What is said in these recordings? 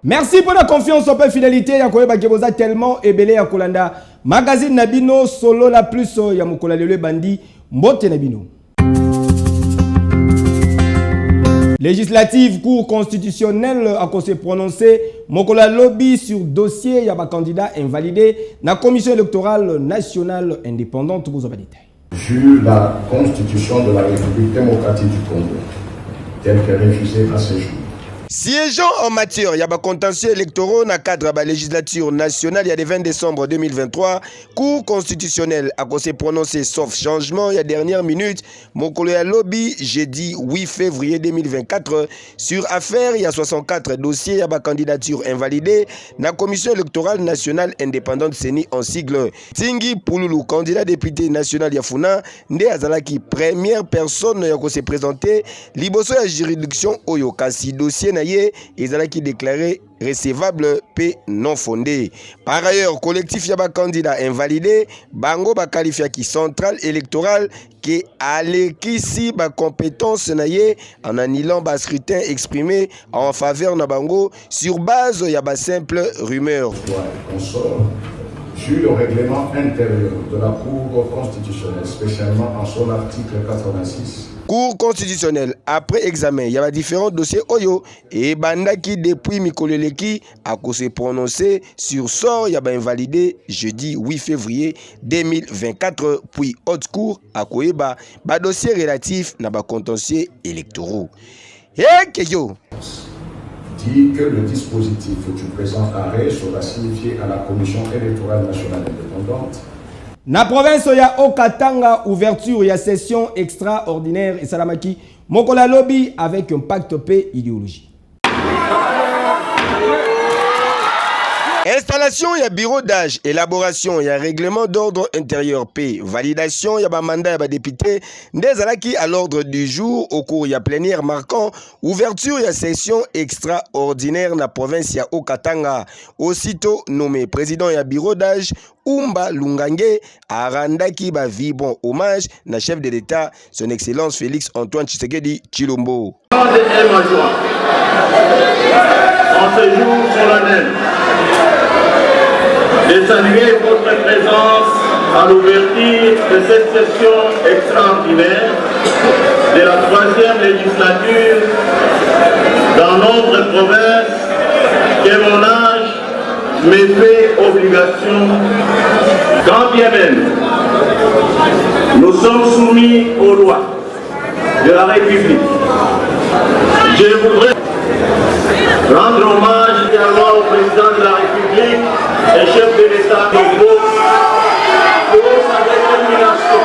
Merci pour la confiance en fidélité. Ya koyeba keboza tellement ebele ya kolanda. Magazine Nabino solo la plus ya mukola lelo bandi mbote Nabino. Législative, Cour constitutionnelle a se prononcé Mokola lobby sur dossier y a ba candidat invalidé la commission électorale nationale indépendante vous avez détail. Sur la constitution de la République démocratique du Congo telle qu'elle est refusée à ce jour. Siégeant en matière, il y a des contentieux électoraux dans le cadre de la législature nationale, il y a le 20 décembre 2023, Cour constitutionnelle a s'est prononcé sauf changement, il y a dernière minute, Mokolo lobby, jeudi 8 février 2024, sur affaire, il y a 64 dossiers, il y a des candidatures invalidées, dans la commission électorale nationale indépendante CENI en sigle. Tingi Pouloulou, candidat député national Yafuna, Nde Azalaki, première personne qui s'est présentée, Liboso ya juridiction Oyo Kasi, dossier qui déclaré recevable et non fondé. Par ailleurs, collectif Yaba candidat invalidé, Bango ba qualifié qui centrale électorale qui alekisi ba compétence naye en annulant ba scrutin exprimé en faveur na Bango sur base Yaba simple rumeur. Sur le règlement intérieur de la Cour constitutionnelle, spécialement en son article 86. Cour constitutionnelle, après examen, il y a différents dossiers Oyo et Bandaki depuis Mikoleleki a se prononcé sur sort, il y a invalidé jeudi 8 février 2024, puis haute cour à Koeba, dossier relatif à contentieux électoraux. Et Keyo dit que le dispositif du présent arrêt sera signifié à la Commission électorale nationale indépendante. Na province ya Okatanga, ouverture ya session extraordinaire et salamaki, Mokola lobby avec un pacte paix idéologie. Installation, il y a bureau d'âge, élaboration, il y a règlement d'ordre intérieur paix, validation, il y a mandat, il y a député, des alaki à l'ordre du jour, au cours il y a plénière marquant, ouverture, il y a session extraordinaire dans la province, il y a Okatanga, aussitôt nommé président, il y a bureau d'âge, Umba Lungange, Arandaki ba vibrant hommage, na chef de l'État, son excellence Félix Antoine Tshisekedi Tshilombo. En ce jour solennel, de saluer votre présence à l'ouverture de cette session extraordinaire de la 3e législature dans notre province que mon âge me fait obligation. Quand bien même nous sommes soumis aux lois de la République, je voudrais rendre hommage également au président de la République et chef de l'État Congo pour sa détermination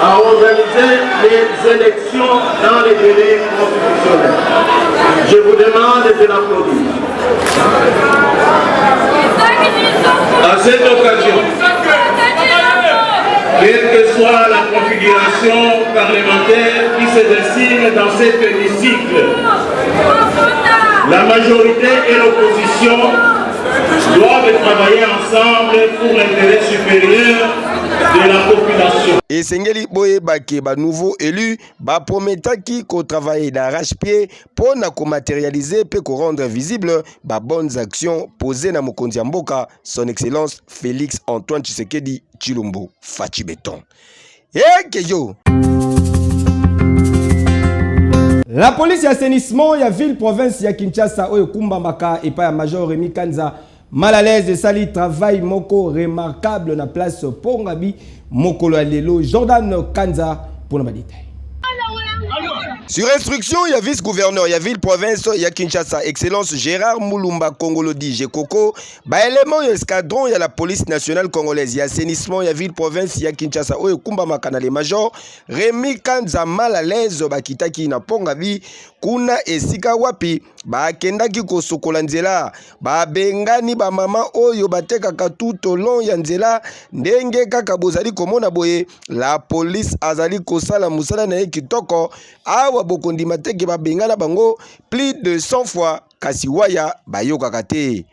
à organiser les élections dans les délais constitutionnels. Je vous demande de l'applaudir. À cette occasion, quelle que soit la configuration parlementaire qui se dessine dans cet hémicycle, la majorité et l'opposition doivent travailler ensemble pour l'intérêt supérieur de la population. Et Sengeli Boye Bake, nouveau élu, prometaki ko travailler d'arrache-pied pour matérialiser et rendre visible bonnes actions posées dans Mokonzi Mboka, son excellence Félix Antoine Tshisekedi Tshilombo Fachi Béton. Et Keyo. La police d'assainissement ya ville province ya Kinshasa oyo Kumbambaka et pas major Rémi Kanza mal à l'aise de sali travail moko remarquable na place Pongabi Mokolo Lelo Jordan Kanza pour le détail. Sur instruction, il y a vice-gouverneur, il y a ville-province, il y a Kinshasa, excellence Gérard Moulumba Congolodi, Gekoko, élément, il y a escadron, il y a la police nationale congolaise, il y a assainissement, il y a ville-province, il y a Kinshasa, il y a Kumba Makanale Major, Rémi Kanza mal à l'aise, Bakitaki na Pongabi, Kuna Esika Wapi, Kendaki Kosokola Nzela, Bengani Mama Oyo Batekaka tout au long ya Nzela, Ndenge Kaka Bozali Komona Boye, la police Azali Kosala Musala na Kitoko, Awa Bokondi Mateke Bengana Bango, plus de 100 fois, Kasiwaya Bayoka Kate.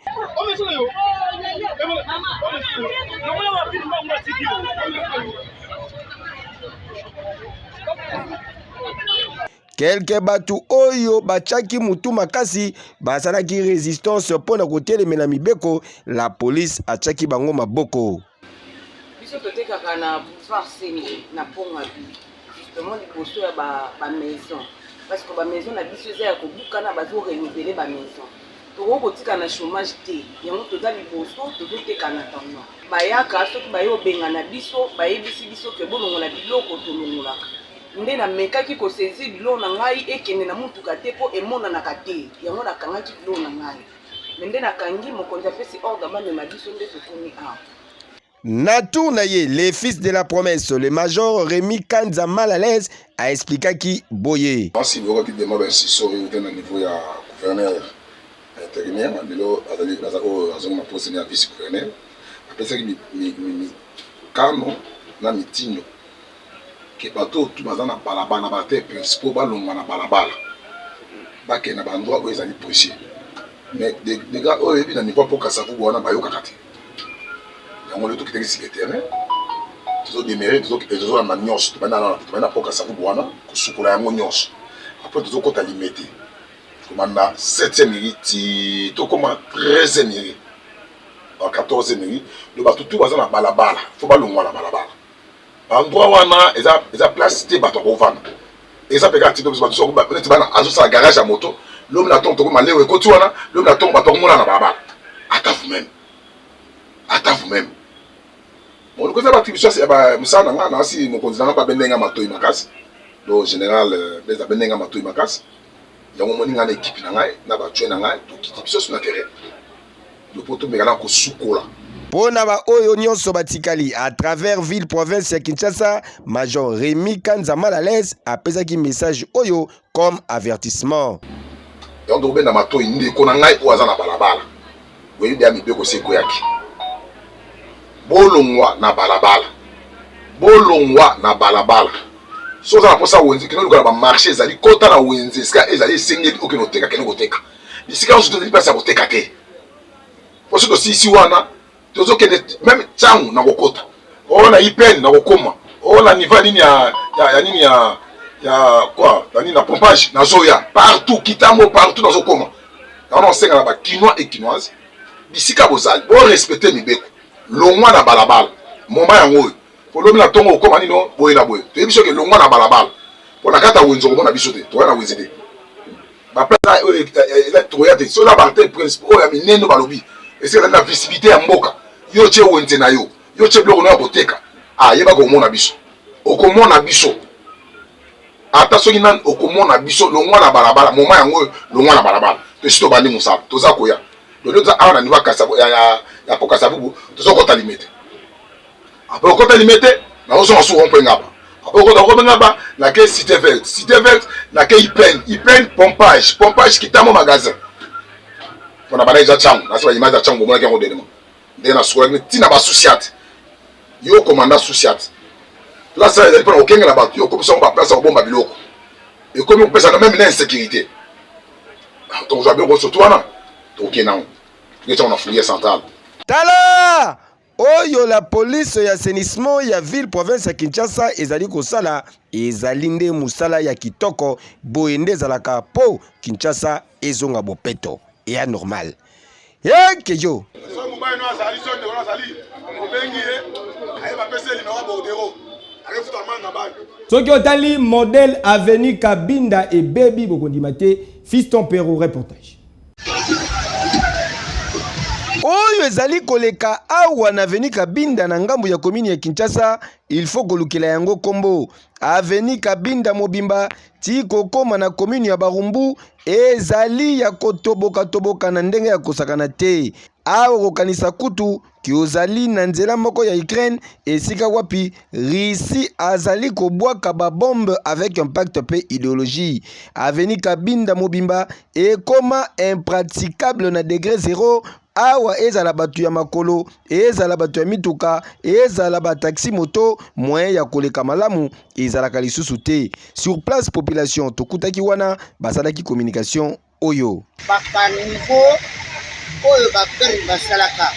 Quelques batu oyo bachaki mutu makasi basalaki résistance pona kotelemela mibeko, la police achaki bango maboko. Biso totekaka na boulevard Seni na Ponga justement liboso ya ba maison parce que ba maison na biso eza ya kobukana bazo renouveler ba maison. Toko kotika na chômage te yango toza liboso tozoteka na tango bayaka soki bayo benga na biso bayebisi biso ke bolongola biloko tolongolaka nde na mekaki kosaisir biloko na ngai ekende na mutuka te po emonanaka te yango nakangaki biloko na ngai nde nakangi mokonzi apesi ordre bamema biso nde tokomi awa. Natou Naye, les fils de la promesse, le major Rémi Kanza mal à l'aise a expliqué qui boyé. Si vous avez demandé si sur le niveau du gouverneur intérimaire, je posé à vice-gouverneur. Après ça, il canon na mitinho que bateau tout bazana na balabala na bateau principal balonga na balabala. Bake na bandroit où ils allaient policiers. Mais des gars eux et na niveau pour kasavu bona bayo kakati. On le tout qui était secrétaire. Tous démérés, tous en agnos, tout maintenant pour kasavu bona, kusukula yango nyos. Après tous ko talimete. Komanda 7e minute, to koma 13e minute. En 14e minute, le bateau tout bazana na balabala. Faut balonga na balabala. Endroit wana eza place te bato ko vana. Eza peka ti donc bato so ba peut-être bana azo sa garage à moto. L'homme na tonto ko malewe ko tu wana, l'homme na tonto bato ko mona na balabala. Ata vous-même. Ata vous-même. Bon, le attribution c'est ba musana nga na si mo konzana ba benenga matoi makasi. Le général les benenga matoi makasi. Yango moni nga na équipe na ngai na ba tuer na ngai to kiti biso sur le terrain. Le poto megana ko sukola. Pona ba oyo nyonso batikali à travers ville province ya Kinshasa, major Rémi Kanza mal à l'aise a pesaki message oyo comme avertissement. Donc dobe na matoi ndi ko na ngai o azana balabala. Weyi dia mibeko seko yaki. Bolongwa na balabala. Bolongwa na balabala. So za posa wenzi kino luka ba marché ezali kota na wenzi ska ezali sengeli okino teka kino koteka. Bisika on se dit pas ça koteka te. Poso to si wana tozo kende même changu na kokota. Ona ipen na kokoma. Ona niva nini ya nini ya quoi? Nini na pompage na zoya partout kitamo partout dans okoma. On senga na ba quinois et quinoises. Bisika bozali bo respecter mibeko. Longwa na balabala momba yango po lomi na tongo okoma nino boye na boye to yebiso ke longwa na balabala po na kata wenzo ko na biso te to na wezete ba pesa electroya te so la partie principal ya mineno balobi ese na visibilité ya mboka yo che wenze na yo che bloko na koteka yeba ko mona biso okomona biso ata soki nan okomona biso longwa na balabala momba yango longwa na balabala to sito bandi musala to za koya le za awa na niva kasabu ya poka sabubu tozo kota limite après kota limite na ozo masu on penga ba après kota ngaba na ke cité verte na ke ipen pompage kitamo magasin pona bana ja changu na seba image ya changu mona ke ngodema de na sura ni tina ba sociate yo commandant sociate là ça il prend aucun là-bas yo comme ça on va place au bomba biloko et comme on peut ça même une insécurité donc j'avais reçu toi là OK non on a fouillé central. Tala! Oyo la police ya assainissement ya ville province ya Kinshasa ezali kosala ezali nde musala ya kitoko boende zalaka po Kinshasa ezonga bopeto ya normal. Kejo. Soki otali modèle Avenue Kabinda et Baby Bokondimate Fiston Perro reportage. Oyo ezali koleka awa na Avenue Kabinda na ngambu ya komini ya Kinshasa, il faut kolukela yango kombo Avenue Kabinda mobimba ti kokoma na komini ya Barumbu ezali ya kotoboka na ndenge ya kosakana te. Awa kokanisa kutu ki ozali na nzela moko ya Ukraine esika wapi Russie azali kobwaka ba bombe avec impact pe idéologie. Avenue Kabinda mobimba ekoma impraticable na degré 0. Awa ezala batu ya makolo, ezala batu ya mituka, ezala ba taxi moto, moyen ya koleka malamu, ezala kalisusu te. Sur place population tokutaki wana basalaki communication oyo. Baka niveau oyo bakari basalaka.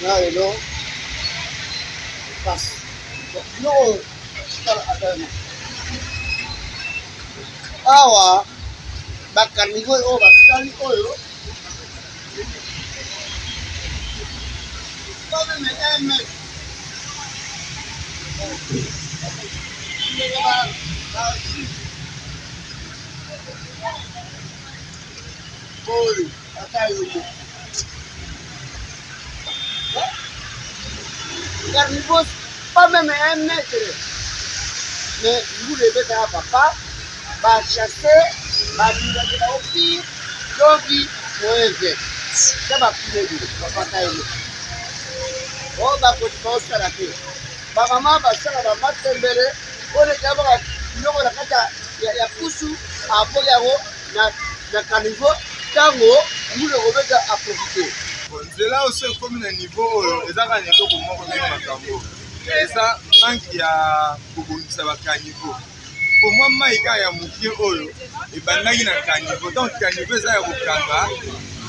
No. Pas. No. awa bacarnivore oyo basali oyo oyo atayoyo carnivore pas même 1 mètre. Mais vous levez dans papa, va chasser, va lui au pire, donc il ça va plus de papa taille. Oh, bah, faut pas se la paix. Ma maman va se la mettre mbele, on est d'abord non la kata ya pusu a boyaro na carnivore tango vous le remettez à profiter. C'est là aussi comme le niveau ezaka niveau comment on est makambo. Et ça manque ya kobongisa ba carnivore. Pour moi maika ya mukie oyo e bandaki na carnivore. Donc carnivore ça ya kokanga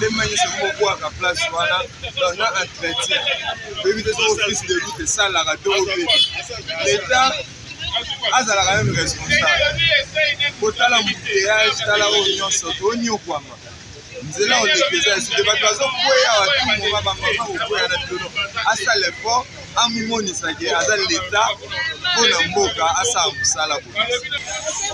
les manières se moko à place voilà dans un entretien. Éviter son office de route ça la radio l'État azala quand même responsable. Kotala mouillage tala union soto onyo kwama. Nzela on ekeza esi de bato koya watu mo ba mama koya na dono asa l'effort amumonisaki aza l'État mpona mboka asa mosala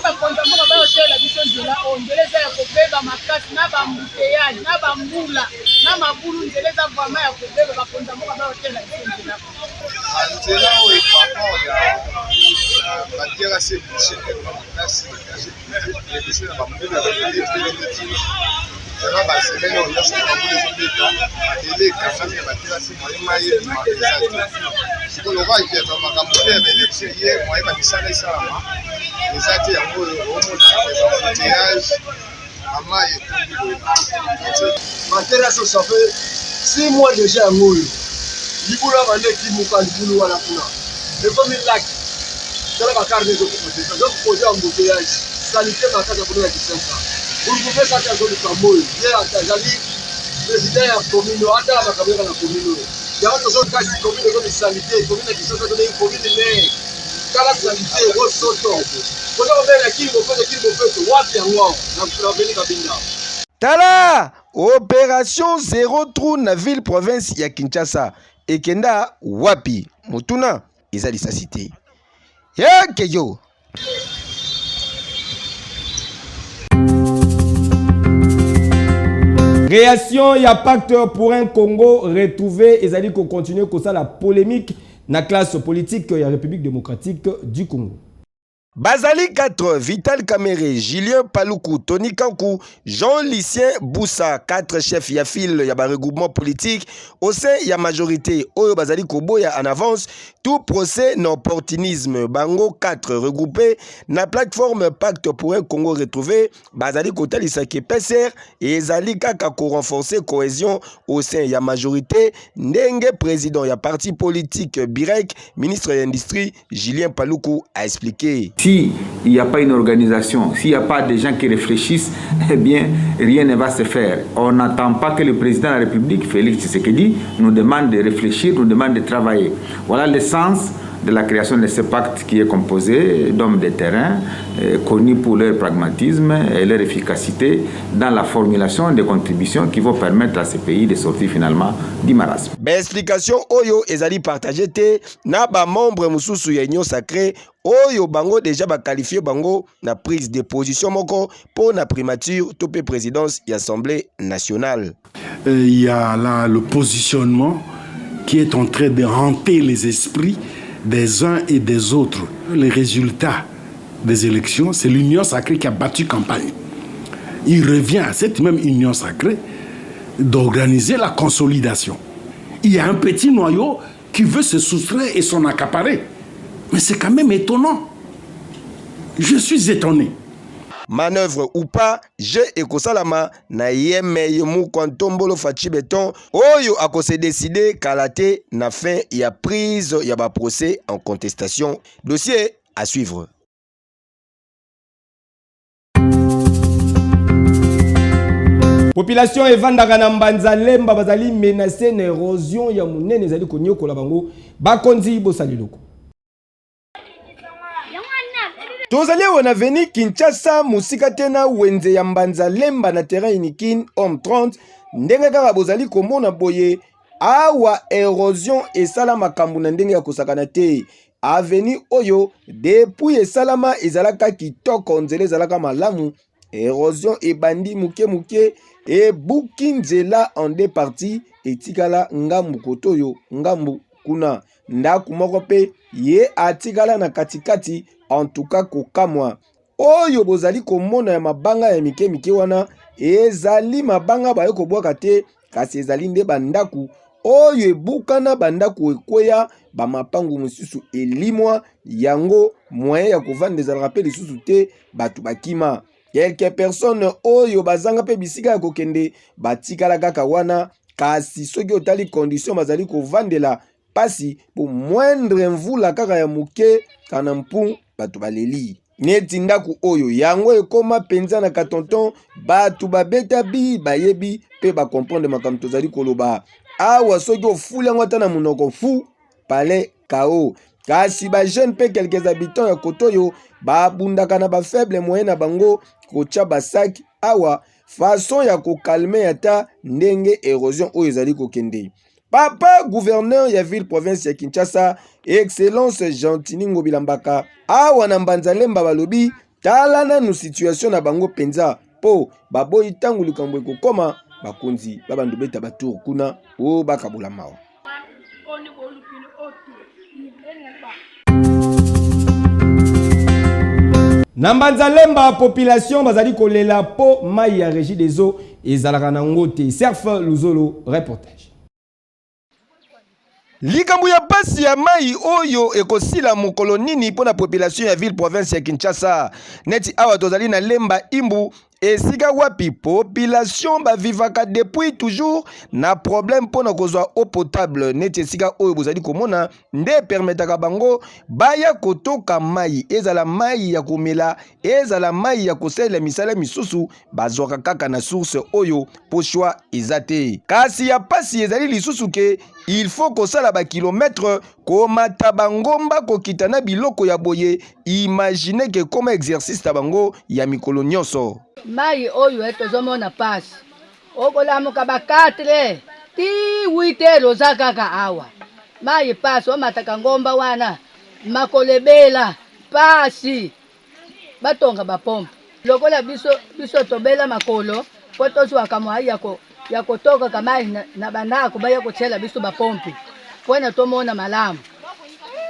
bakonza mboka bayotela biso nzela oyo nzela eza ya kobeba makasi na bambuteyage na bambula na mabulu nzela eza vrama ya kobeba bakonza mboka bayotela biso nzela nzela oyo rapport ya batiaka se bouche makasi ebise na bambula vraiment basemaine oyo nyonso bambula ezobeta elekangami ya batiaka se moyema yebima eza te sikoyo akiyeba makambo te ya baélection ye moye bakisala esalama eza te yango oyo omona embouteillage mama etumbi boye Materasso ça fait 6 mois déjà yango oyo libula bandeki muka libulu wana kuna ekomi laki tala bakarne ezokopoteza ezokopose embouteillage salite makasi ya kono ya kisensa bourgouve kati azoluka moyo ye azali président ya commune atala makambo yaka na commune oyo yango tozokasi commune ekomi salite commune ya kisensa todei commune maire tala salite ekosoto koza kobela kili mopeto wapi yango na veni kabinda Tala opération zéro trou na ville province ya Kinshasa ekenda wapi mutuna ezali sa cité keyo. Réaction ya pacte pour un Congo retrouvé ezali ko continuer ko ça la polémique na classe politique ya République démocratique du Congo. Bazali 4, Vital Kamere, Julien Paluku, Tony Kankou, Jean-Lucien Boussa, 4 chefs ya file ya ba regroupement politique au sein ya majorité Oyo Bazali Koboya en avance tout procès d'opportunisme Bango 4 regroupés na plateforme Pacte pour un Congo retrouvé Bazali Kotalisa PCR et Ezali Kaka ko renforcer cohésion au sein ya majorité Ndenge président ya parti politique Birek ministre de l'industrie Julien Paluku a expliqué. S'il n'y a pas une organisation, s'il n'y a pas des gens qui réfléchissent, eh bien, rien ne va se faire. On n'attend pas que le président de la République, Félix Tshisekedi, nous demande de réfléchir, nous demande de travailler. Voilà le sens de la création de ce pacte qui est composé d'hommes de terrain, connus pour leur pragmatisme et leur efficacité dans la formulation des contributions qui vont permettre à ces pays de sortir finalement du marasme. Explication Oyo ezali partagé te na ba membre mususu ya Union Sacrée Oyo bango déjà ba qualifié bango na prise de position moko pour na primature topé présidence et assemblée nationale. Il y a là le positionnement qui est en train de hanter les esprits des uns et des autres. Les résultats des élections, c'est l'Union Sacrée qui a battu campagne. Il revient à cette même Union Sacrée d'organiser la consolidation. Il y a un petit noyau qui veut se soustraire et s'en accaparer. Mais c'est quand même étonnant. Je suis étonné. Manœuvre ou pas, je ekosalama na yeme yemu kwantombolo fachi beton oyo akose décidé kalate na fin ya prise ya ba procès en contestation. Dossier à suivre. Population evandaka na mbanza lemba bazali menacé na érosion ya munene ezali konyokola bango bakonzi bosaliloko. Tozali wana veni Kinshasa musika tena wenze ya Mbanza Lemba na terrain inikin homme 30 ndenge kaka bozali komona boye awa erosion esala makambo na ndenge ya kosakana te. Aveni oyo depuis esalama ezalaka kitoko nzela ezalaka malamu, erosion ebandi muke muke ebuki nzela en deux parties etikala ngambu kotoyo ngambu kuna ndaku moko pe ye atikala na katikati en tout cas kokamwa oyo bozali komona ya mabanga ya mike mike wana ezali mabanga baye kobwaka te kasi ezali nde bandaku oyo ebukana bandaku ekweya bamapangu mosusu elimwa yango moyen ya kovanda ezalaka pe lisusu te batu bakima. Quelques personnes oyo bazanga pe bisika ya kokende batikala kaka wana kasi soki otali condition bazali kovandela pasi po moindre mvula kaka ya muke kana mpu batu baleli neti ndaku oyo yango ekoma penza na katonton batu babeta bi bayebi pe bakomprendre makambo tozali koloba awa soki ofuli yango ata na monoko fu pale kao kasi ba jeune pe quelques habitants ya kotoyo babundaka na ba faible moyen na bango kocha basaki awa façon ya kokalme ata ndenge érosion oyo ezali kokende. Papa gouverneur ya ville province ya Kinshasa excellence Gentini Ngobilambaka awa na Mbanza Lemba balobi tala nanu situation na bango penza po baboyi tangu likambo ekokoma bakonzi babandu beta batour kuna o bakabula mawa. Na Mbanza Lemba population bazali kolela po mai ya régie des eaux ezalaka na ngote. Serf Luzolo reportage. Likambo ya pasi ya mai oyo ekosila mokolo nini pona population ya ville province ya Kinshasa neti awa tozali na Lemba Imbu esika wapi population bavivaka depuis toujours na problème pona kozwa eau potable neti esika oyo bozali komona nde permetaka bango baya kotoka mai ezala mai ya komela ezala mai ya kosalela misala misusu bazwaka kaka na source oyo poshwa ezate kasi ya pasi ezali lisusu ke il faut kosala ba kilometre komata bangomba kokita na biloko ya boye. Imagine ke koma exercice ta bango ya mikolo nyonso mai oyo tozomona pasi okolamuka ba 4 ti 8 loza kaka awa mai pasi omataka ngomba wana makolebela pasi batonga bapompe lokola biso tobela makolo po tozwaka mai ya kotoka kamai na banako baya kotela biso bapompe pona tomona malamu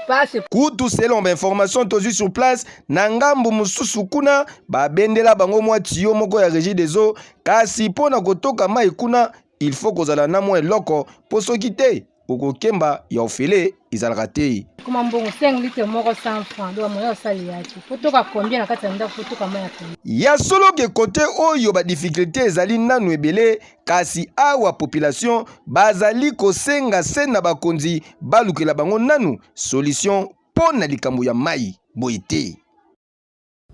pasi kutu selon information tozwi sur place na ngambu mususu kuna babendela bango mwa tiyo moko ya régie des eaux kasi pona kotoka mai kuna il faut kozala na mwa eloko po soki te okokemba ya ofele ezalaka te kuma mbongo 5 litres moko 100 francs do moyo sali yaki fotoka combien na kati ya ndako fotoka moya ya solo ke kote oyo ba difficulté ezali nanu ebele kasi awa population bazali kosenga sena bakonzi balukela bango nanu solution pona likambo ya mai boite.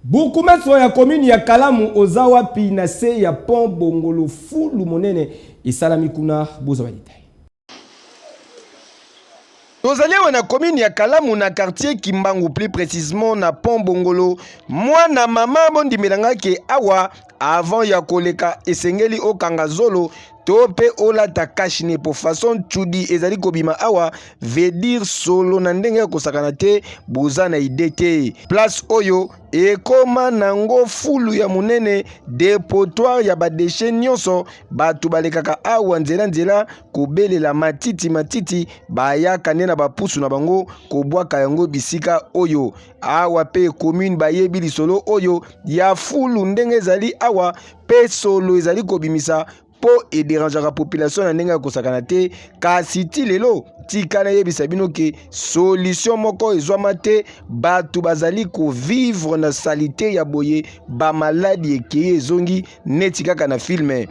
Bukumetso ya commune ya Kalamu ozawa pi na se ya pont Bongolo fulu monene isalami kuna boza badita. Tozali wana commune ya Kalamu na quartier Kimbangu plus précisément na pont Bongolo mwana mama bondimelanga ke awa avant ya koleka esengeli okanga zolo to pe olata kashine po façon chudi ezali kobima awa veut dire solo na ndenge kosakana te boza na idete place oyo ekoma nango fulu ya munene depotoir ya badeshe nyonso batu balekaka awa nzela kobelela matiti bayaka nde na bapusu na bango kobwaka yango bisika oyo awa pe commune bayebi lisolo oyo ya fulu ndenge ezali awa pe solo ezali kobimisa po ederanjaka population na ndenge ya kosakana te kasi ti lelo tikana yebisa bino ke solution moko ezwama te batu bazali kovivre na salite ya boye bamaladi ekeye ezongi neti kaka na filme.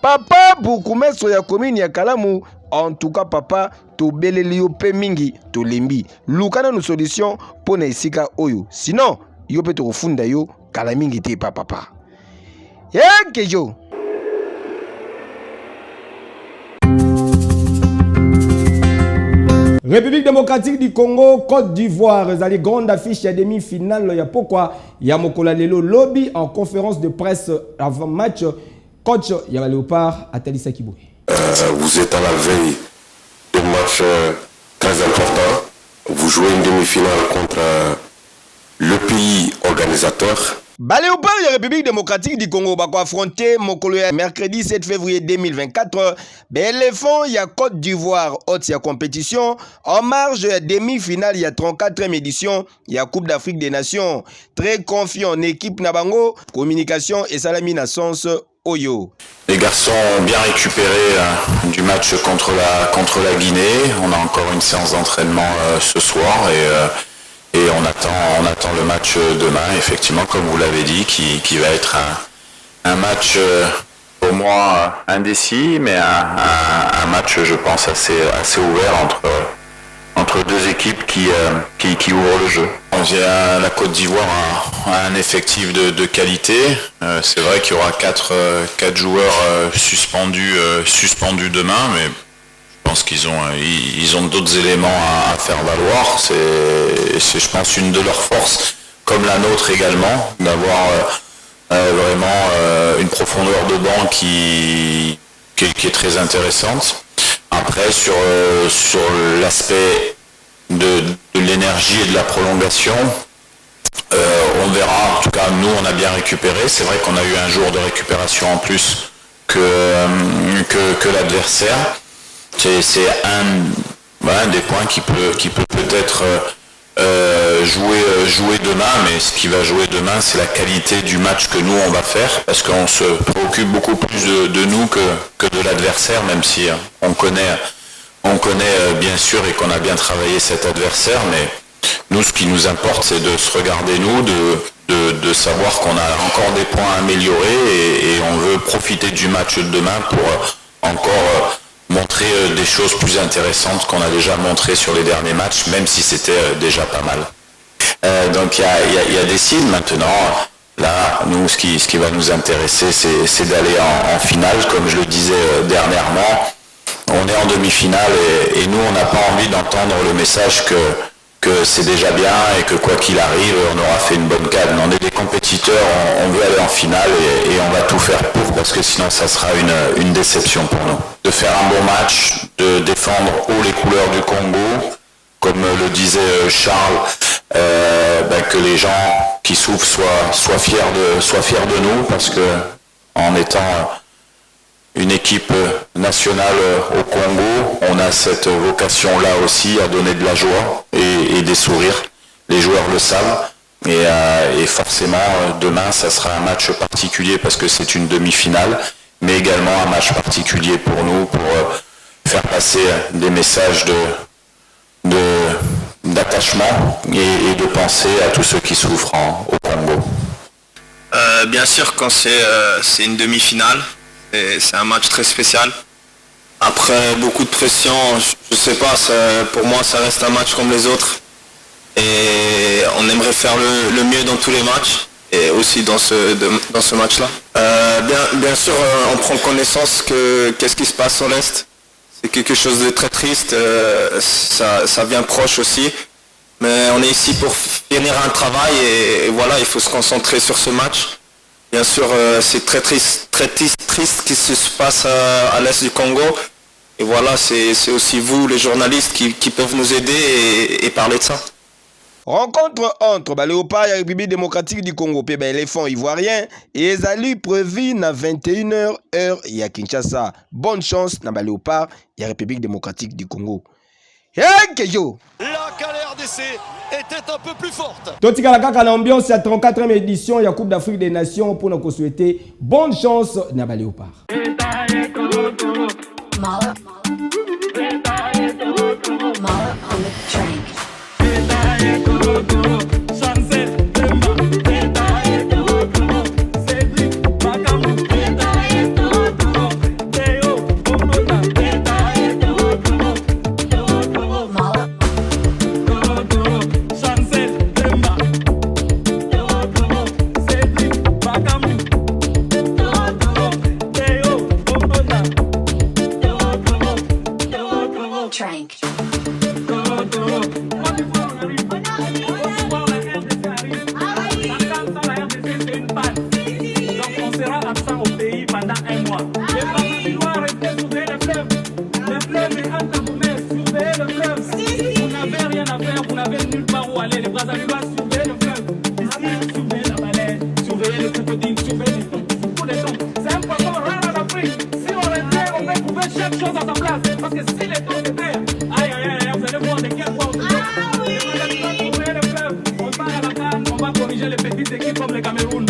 Papa bukumeso ya commune ya Kalamu en tout cas papa tobeleli yo pe mingi tolembi lukana no solution po na esika oyo sinon yo pe tokofunda yo kala mingi te papa kejo. République démocratique du Congo, Côte d'Ivoire, les grande affiche ya demi-finale ya pourquoi ya Mokola Lelo lobby en conférence de presse avant match coach ya Léopard Atalisa Kiboué. Vous êtes à la veille d'un match très important. Vous jouez une demi-finale contre le pays organisateur. Léopard de la République démocratique du Congo va affronter Mokolo mercredi 7 février 2024. L'éléphant il y a Côte d'Ivoire haute la compétition en marge de demi-finale il y a 34e édition il y a Coupe d'Afrique des Nations. Très confiant en équipe Nabango, communication et Salamina Sens Oyo. Les garçons ont bien récupéré du match contre la Guinée. On a encore une séance d'entraînement ce soir et on attend le match demain, effectivement, comme vous l'avez dit, qui va être un match pour moi indécis, mais un match, je pense, assez ouvert entre deux équipes qui ouvrent le jeu. La Côte d'Ivoire a un effectif de qualité. C'est vrai qu'il y aura 4 joueurs suspendus demain, mais je pense qu'ils ont d'autres éléments à faire valoir. C'est, je pense, une de leurs forces, comme la nôtre également, d'avoir vraiment une profondeur de banc qui est très intéressante. Après, sur l'aspect de l'énergie et de la prolongation, on verra. En tout cas, nous, on a bien récupéré. C'est vrai qu'on a eu un jour de récupération en plus que l'adversaire. C'est un des points qui peut peut-être jouer demain, mais ce qui va jouer demain, c'est la qualité du match que nous on va faire, parce qu'on se préoccupe beaucoup plus de nous que de l'adversaire, même si on connaît bien sûr et qu'on a bien travaillé cet adversaire, mais nous ce qui nous importe c'est de se regarder nous, de savoir qu'on a encore des points à améliorer et on veut profiter du match de demain pour encore montrer des choses plus intéressantes qu'on a déjà montrées sur les derniers matchs, même si c'était déjà pas mal. Donc il y a des signes maintenant. Là, nous, ce qui va nous intéresser, c'est d'aller en finale, comme je le disais dernièrement. On est en demi-finale et nous, on n'a pas envie d'entendre le message que c'est déjà bien et que quoi qu'il arrive, on aura fait une bonne canne. On est des compétiteurs, on veut aller en finale et on va tout faire pour, parce que sinon ça sera une déception pour nous. De faire un bon match, de défendre haut les couleurs du Congo, comme le disait Charles, que les gens qui souffrent soient fiers de nous, parce que en étant une équipe nationale au Congo, on a cette vocation-là aussi à donner de la joie et des sourires. Les joueurs le savent et forcément demain ça sera un match particulier parce que c'est une demi-finale, mais également un match particulier pour nous pour faire passer des messages d'attachement et de pensée à tous ceux qui souffrent au Congo. Bien sûr, quand c'est une demi-finale, c'est un match très spécial. Après beaucoup de pression, je sais pas, pour moi ça reste un match comme les autres. Et on aimerait faire le mieux dans tous les matchs, et aussi dans ce match-là. Bien sûr, on prend connaissance qu'est-ce qui se passe en l'Est. C'est quelque chose de très triste, ça vient proche aussi. Mais on est ici pour finir un travail et voilà, il faut se concentrer sur ce match. Bien sûr, c'est très triste ce qui se passe à l'Est du Congo. Et voilà, c'est aussi vous, les journalistes, qui peuvent nous aider et parler de ça. Rencontre entre Léopard et la République démocratique du Congo, éléphant ivoirien, et Ezali prévu à 21h heure à Kinshasa. Bonne chance dans Léopard et la République démocratique du Congo. La KLRDC était un peu plus forte. Totika la kaka l'ambiance à 34e édition de la Coupe d'Afrique des Nations pour nous souhaiter bonne chance dans Léopard. Trank. Parce que si les temps se perdent, aïe aïe aïe, vous allez voir de quel point on se on part à la canne, on va corriger les petites équipes comme le Cameroun.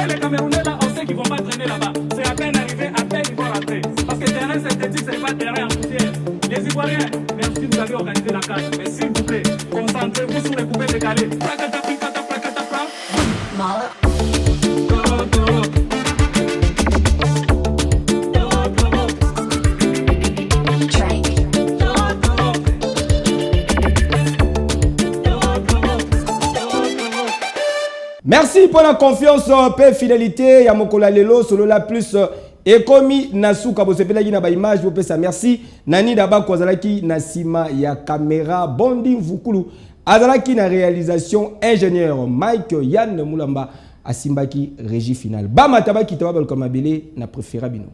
Les Camerounais là, on sait qu'ils vont pas traîner là-bas. C'est à peine arrivé, à peine ils vont rentrer. Parce que terrain synthétique, c'est pas terrain en poussière. Les Ivoiriens, merci vous avez organisé la canne. Mais s'il vous plaît, concentrez-vous sur les poupées décalées. Merci pour la confiance et fidélité. Ya mokola lelo solo la plus ekomi nasuka bosepela na ba image bopesa merci. Nani daba kozalaki na sima ya caméra Bondi Vukulu azalaki na réalisation ingénieur Mike Yann Mulamba asimbaki régie finale. Ba matabaki tababa comme abelé na préférabino.